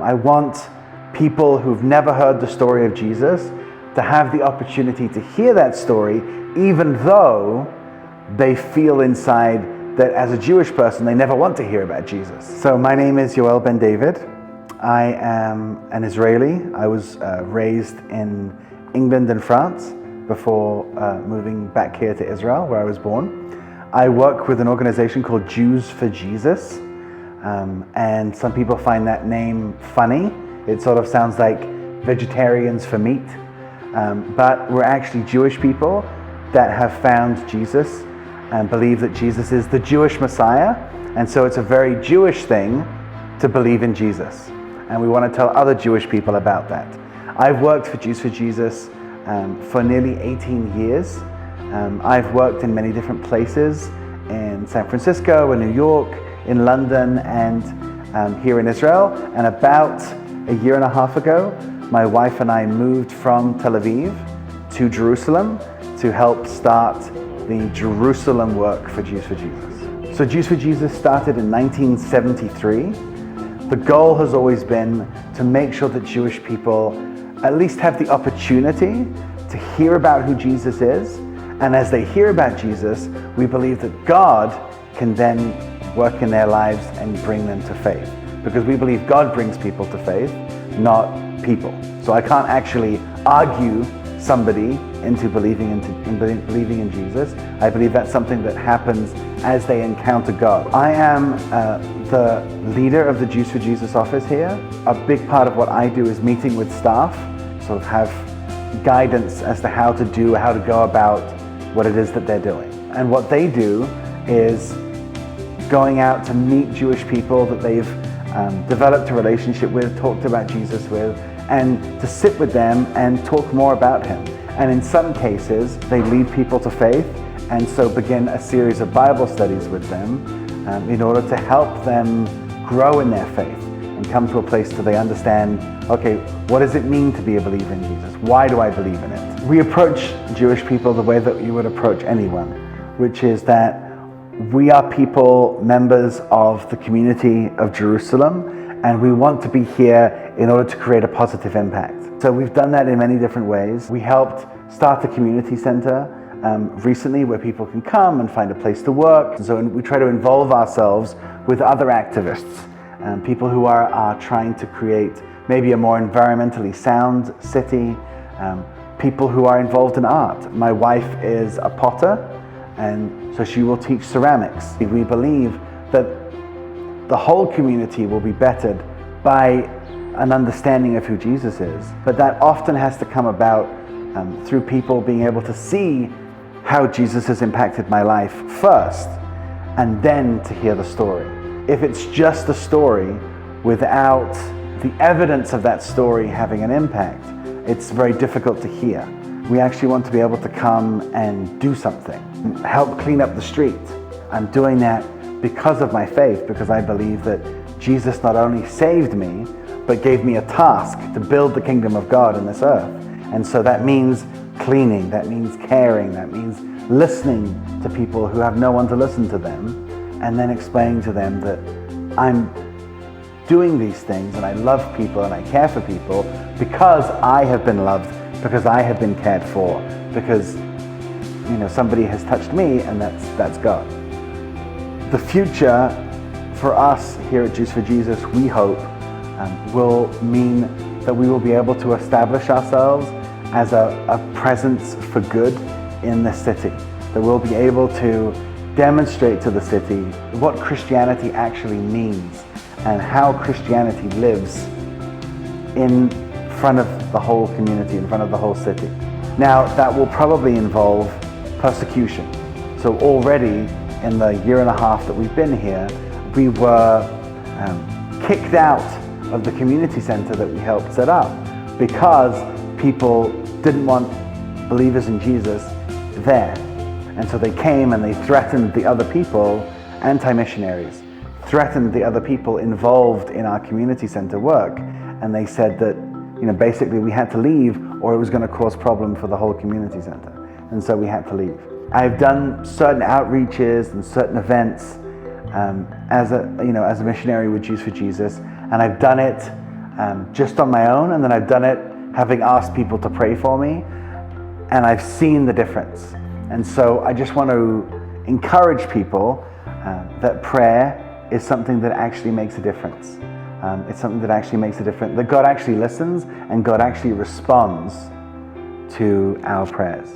I want people who've never heard the story of Jesus to have the opportunity to hear that story, even though they feel inside that as a Jewish person, they never want to hear about Jesus. So my name is Yoel Ben David. I am an Israeli. I was raised in England and France before moving back here to Israel, where I was born. I work with an organization called Jews for Jesus. And some people find that name funny. It sort of sounds like vegetarians for meat. But we're actually Jewish people that have found Jesus and believe that Jesus is the Jewish Messiah. And so it's a very Jewish thing to believe in Jesus. And we want to tell other Jewish people about that. I've worked for Jews for Jesus for nearly 18 years. I've worked in many different places in San Francisco and New York, in London and here in Israel. And about a year and a half ago, my wife and I moved from Tel Aviv to Jerusalem to help start the Jerusalem work for Jews for Jesus. So Jews for Jesus started in 1973. The goal has always been to make sure that Jewish people at least have the opportunity to hear about who Jesus is. And as they hear about Jesus, we believe that God can then work in their lives and bring them to faith. Because we believe God brings people to faith, not people. So I can't actually argue somebody into believing in Jesus. I believe that's something that happens as they encounter God. I am the leader of the Jews for Jesus office here. A big part of what I do is meeting with staff, sort of have guidance as to how to go about what it is that they're doing. And what they do is going out to meet Jewish people that they've developed a relationship with, talked about Jesus with, and to sit with them and talk more about him. And in some cases, they lead people to faith, and so begin a series of Bible studies with them in order to help them grow in their faith and come to a place that they understand, okay, what does it mean to be a believer in Jesus? Why do I believe in it? We approach Jewish people the way that you would approach anyone, which is that we are people, members of the community of Jerusalem, and we want to be here in order to create a positive impact. So we've done that in many different ways. We helped start a community center recently where people can come and find a place to work. So we try to involve ourselves with other activists, people who are trying to create maybe a more environmentally sound city, people who are involved in art. My wife is a potter, and so she will teach ceramics. We believe that the whole community will be bettered by an understanding of who Jesus is. But that often has to come about through people being able to see how Jesus has impacted my life first, and then to hear the story. If it's just a story without the evidence of that story having an impact, it's very difficult to hear. We actually want to be able to come and do something, help clean up the street. I'm doing that because of my faith, because I believe that Jesus not only saved me, but gave me a task to build the kingdom of God in this earth. And so that means cleaning, that means caring, that means listening to people who have no one to listen to them, and then explaining to them that I'm doing these things and I love people and I care for people because I have been loved, because I have been cared for, because somebody has touched me, and that's God. The future for us here at Jews for Jesus, we hope, will mean that we will be able to establish ourselves as a presence for good in this city, that we'll be able to demonstrate to the city what Christianity actually means and how Christianity lives in front of the whole community, in front of the whole city. Now, that will probably involve persecution. So already in the year and a half that we've been here, we were kicked out of the community center that we helped set up because people didn't want believers in Jesus there. And so they came and they threatened the other people, anti-missionaries, threatened the other people involved in our community center work. And they said that, basically we had to leave or it was going to cause problem for the whole community center. And so we had to leave. I've done certain outreaches and certain events as a missionary with Jews for Jesus, and I've done it just on my own, and then I've done it having asked people to pray for me, and I've seen the difference. And so I just want to encourage people that prayer is something that actually makes a difference. It's something that actually makes a difference, that God actually listens and God actually responds to our prayers.